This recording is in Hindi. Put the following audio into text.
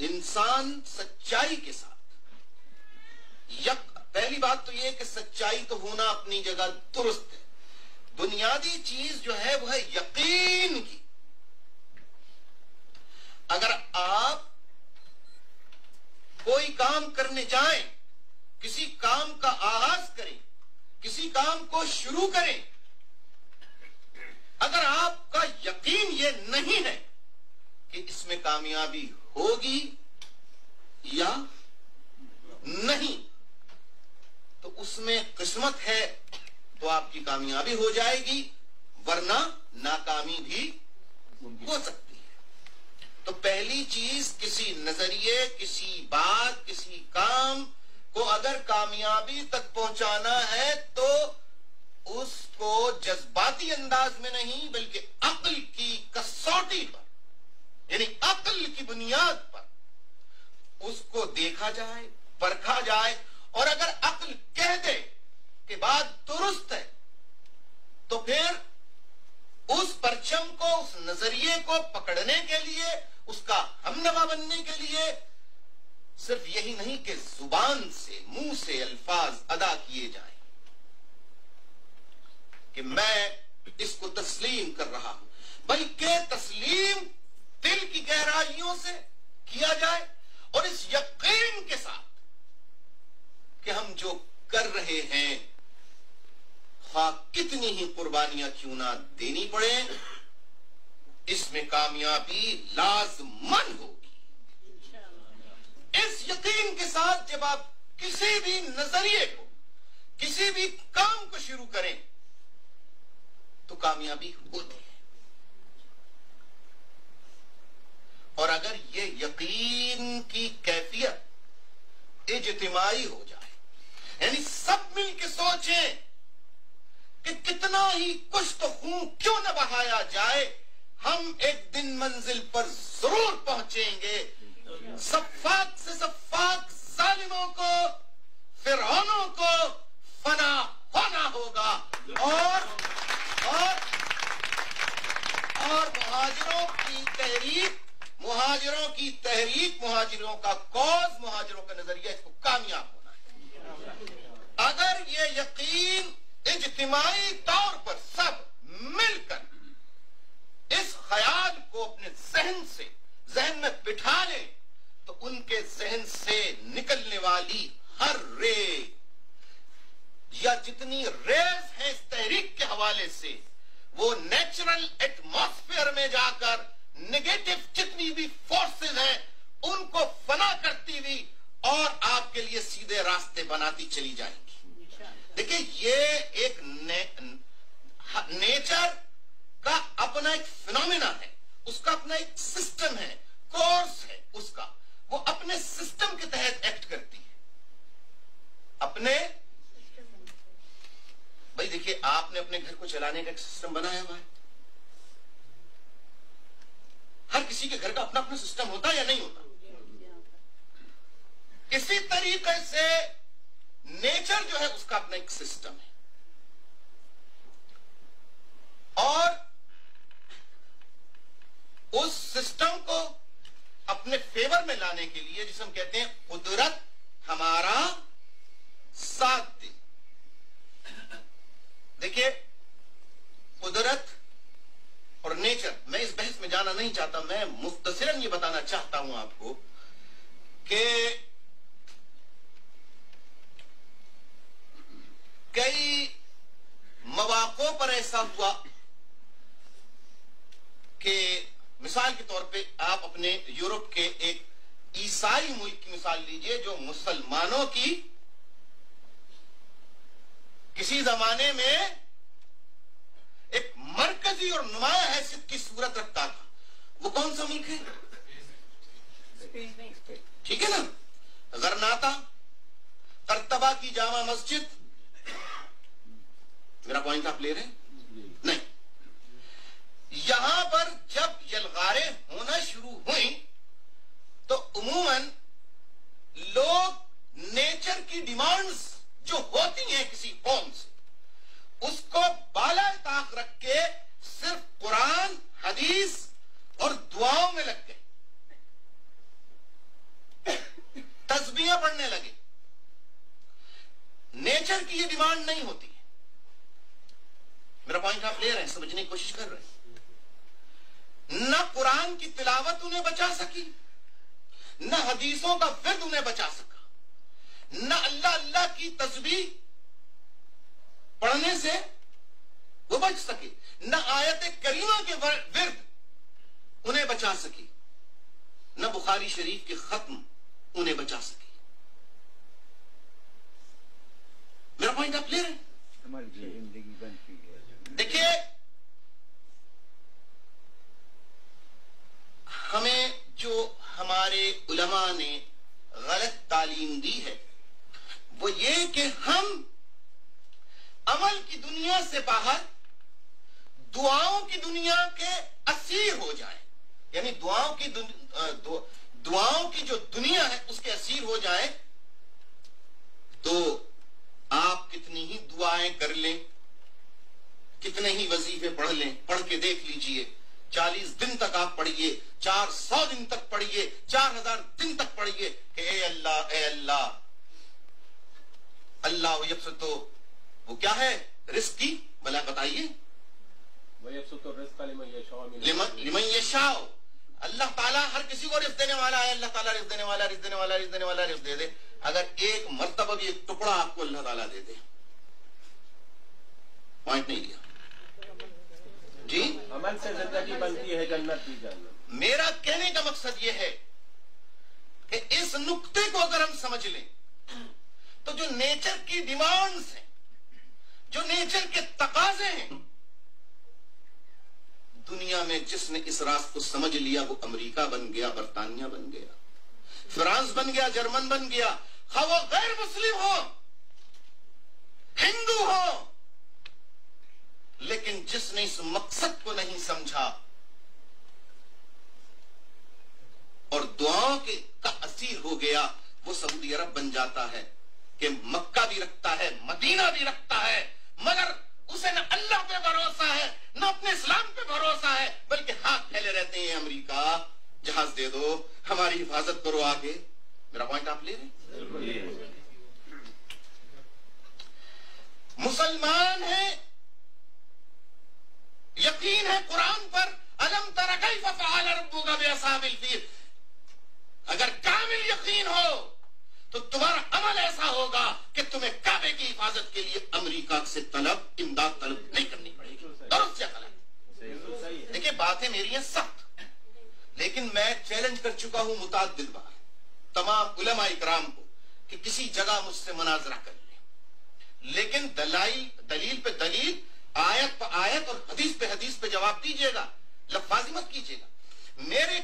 इंसान सच्चाई के साथ पहली बात तो यह कि सच्चाई तो होना अपनी जगह दुरुस्त है। बुनियादी चीज जो है वह है यकीन की। अगर आप कोई काम करने जाएं, किसी काम का आगाज करें, किसी काम को शुरू करें, अगर आपका यकीन यह नहीं है कि इसमें कामयाबी होगी या नहीं, तो उसमें किस्मत है तो आपकी कामयाबी हो जाएगी, वरना नाकामी भी हो सकती है। तो पहली चीज, किसी नजरिए, किसी बात, किसी काम को अगर कामयाबी तक पहुंचाना है तो उसको जज्बाती अंदाज में नहीं बल्कि अक्ल की कसौटी पर, यानी अक्ल की बुनियाद पर उसको देखा जाए, परखा जाए, और अगर अक्ल कह दे कि बात दुरुस्त है तो फिर उस परचम को, उस नजरिए को पकड़ने के लिए, उसका हमनवा बनने के लिए सिर्फ यही नहीं कि जुबान से, मुंह से अल्फाज अदा किए जाएं कि मैं इसको तस्लीम कर रहा हूं, बल्कि तस्लीम दिल की गहराइयों से किया जाए और इस यकीन के साथ कि हम जो कर रहे हैं, ख्वाह कितनी ही कुर्बानियां क्यों ना देनी पड़े, इसमें कामयाबी लाजमन होगी। इस यकीन के साथ जब आप किसी भी नजरिए को, किसी भी काम को शुरू करें तो कामयाबी होती है। और अगर ये यकीन की कैफियत इज्तिमाई हो जाए, यानी सब मिलकर सोचें कि कितना ही कुछ तो खून क्यों न बहाया जाए, हम एक दिन मंजिल पर जरूर पहुंचेंगे। सफ़ाक से सफ़ाक जालिमों को, फिरौनों को फना होना होगा और मुहाजिरों का कौज, मुहाजिरों का नजरिया, इसको कामयाब होना है। अगर ये यकीन इज्तिमाई तौर पर सब मिलकर इस ख्याल को अपने जहन में बिठा ले तो उनके जहन से निकलने वाली हर रे या जितनी रेस है इस तहरीक के हवाले से, वो नेचुरल एटमॉस्फेयर में जाकर नेगेटिव जितनी भी फोर्सेस हैं उनको फना करती हुई और आपके लिए सीधे रास्ते बनाती चली जाएंगी। देखिए, ये एक नेचर का अपना एक फिनोमेना है, उसका अपना एक सिस्टम है, कोर्स है उसका, वो अपने सिस्टम के तहत एक्ट करती है। अपने भाई देखिए, आपने अपने घर को चलाने का एक सिस्टम बनाया हुआ है। हर किसी के घर का अपना अपना सिस्टम होता है या नहीं होता? इसी तरीके से नेचर जो है उसका अपना एक सिस्टम है, और उस सिस्टम को अपने फेवर में लाने के लिए, जिसे हम कहते हैं कुदरत हमारा साथ दे। देखिए, कुदरत और नेचर, मैं इस बहस में जाना नहीं चाहता, मैं मुख्तसरन ये बताना चाहता हूं आपको कि कई मौक़ों पर ऐसा हुआ कि मिसाल के तौर पे आप अपने यूरोप के एक ईसाई मुल्क की मिसाल लीजिए, जो मुसलमानों की किसी जमाने में एक मरकजी और नुमाया हैसियत की सूरत रखता था। वो कौन सा मुल्क है? ठीक है ना? गरनाता, करतबा की जामा मस्जिद। मेरा पॉइंट आप ले रहे हैं? नहीं। यहां पर जब यलगारें होना शुरू हुई तो उमूमन लोग नेचर की डिमांड्स जो होती हैं किसी कौम से, उसको बाला ताक रख के सिर्फ कुरान, हदीस और दुआओं में लग गए। डिमांड नहीं होती है। मेरा पॉइंट आप ले रहे हैं, समझने की कोशिश कर रहे हैं। ना कुरान की तिलावत उन्हें बचा सकी, ना हदीसों का विर्द उन्हें बचा सका, ना अल्लाह अल्लाह की तस्बीह पढ़ने से वो बच सके, ना आयत करीमा के विर्द उन्हें बचा सकी, न बुखारी शरीफ के खत्म उन्हें बचा सके। मेरा पॉइंट आप ले रहे हैं? हमारी जिंदगी बनती है। देखिए, हमें जो हमारे उलमा ने गलत तालीम दी है वो ये कि हम अमल की दुनिया से बाहर दुआओं की दुनिया के असीर हो जाए, यानी दुआओं की जो दुनिया है उसके असीर हो जाए। तो आप कितनी ही दुआएं कर लें, कितने ही वजीफे पढ़ लें, पढ़ के देख लीजिए, 40 दिन तक आप पढ़िए, 400 दिन तक पढ़िए, 4000 दिन तक पढ़िए कि ए अल्लाह अल्लाह तो वो क्या है रिस्क की, भला बताइए। लिमन यशाओ, अल्लाह ताला हर किसी को रिस्क देने वाला है, अल्लाह ताला रिस्क देने वाला, रिस्क देने वाला, रिस्क देने वाला, रिस्क दे दे। अगर एक मर्तबा भी एक टुकड़ा आपको अल्लाह ताला दे दे, पॉइंट नहीं लिया जी। अमल से जिंदगी बनती है जन्नत की जन्नत। मेरा कहने का मकसद यह है कि इस नुक्ते को अगर हम समझ लें तो जो नेचर की डिमांड्स हैं, जो नेचर के तकाजे हैं, दुनिया में जिसने इस रात को समझ लिया वो अमेरिका बन गया, बरतानिया बन गया, फ्रांस बन गया, जर्मन बन गया, खा वो गैर मुस्लिम हो, हिंदू हो, लेकिन जिसने इस मकसद को नहीं समझा और दुआओं के का असीर हो गया, वो सऊदी अरब बन जाता है कि मक्का भी रखता है, मदीना भी रखता है, मगर उसे न अल्लाह पे भरोसा है, न अपने इस्लाम पे भरोसा है, बल्कि हाथ फैले रहते हैं, अमेरिका जहाज दे दो, हमारी हिफाजत करो आगे। मेरा पॉइंट आप ले रहे हैं? मुसलमान है, यकीन है कुरान पर, अलम तरा कैफ़ फ़अल रब्बुका बिअस्हाबिल फील। अगर कामिल यकीन हो तो तुम्हारा अमल ऐसा होगा कि तुम्हें काबे की हिफाजत के लिए अमेरिका से इमदाद तलब नहीं करनी पड़ेगी। दुरुस्त या गलत? देखिए, बातें मेरी हैं सख्त, लेकिन मैं चैलेंज कर चुका हूं मुताद्दिद बार तमाम उलमा इकराम को कि किसी जगह मुझसे मुनाजरा कर ले, लेकिन दलील पे दलील, आयत पे आयत और हदीस पे हदीस पे जवाब दीजिएगा, लफ्ज़ी मत कीजिएगा। मेरे